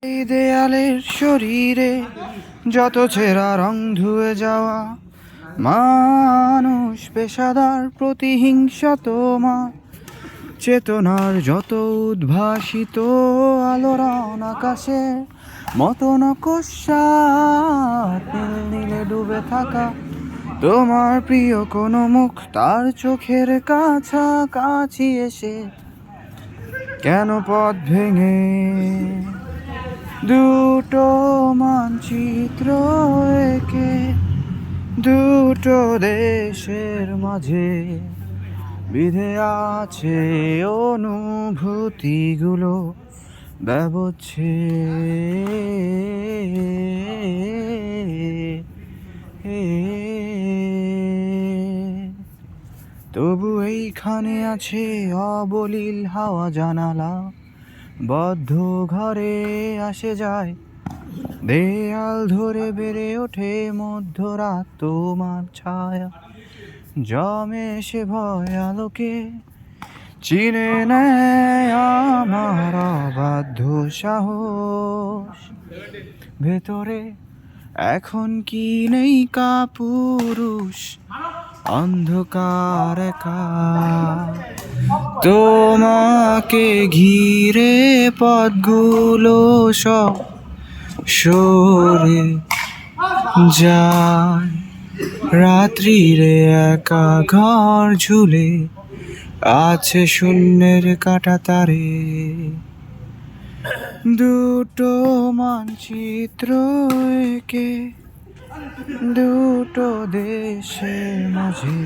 এই দেয়ালের শরীরে যত ছেঁড়া রং ধুয়ে যাওয়া মানুষ পেশাদার প্রতিহিংসা তোমার চেতনার যত উদ্ভাসিত আলোড়ন আকাশে মতো নকশাত নীল নীলে ডুবে থাকা তোমার প্রিয় কোনো মুখ তার চোখের কাছাকাছি এসে কেন পথ ভেঙে দুটো মানচিত্র এঁকে দুটো দেশের মাঝে বিধে আছে অনুভূতিগুলো ব্যবচ্ছে তবু এইখানে আছে অবলীল হাওয়া জানালা বদ্ধ ঘরে আসে যায় দেয়াল ধরে বেড়ে ওঠে মধ্যরাত তোমার ছায়া জমে সে ভয় আলোকে চিনে নেয় আমার অবাধ্য সাহস ভেতরে এখন কি নেই কাপুরুষ অন্ধকার একা তোমাকে ঘিরে পথগুলো সব সরে যায় রাত্রিরে একা ঘর ঝুলে আছে শূন্যের কাটা তারে দুটো মানচিত্র এঁকে দুটো দেশের মাঝে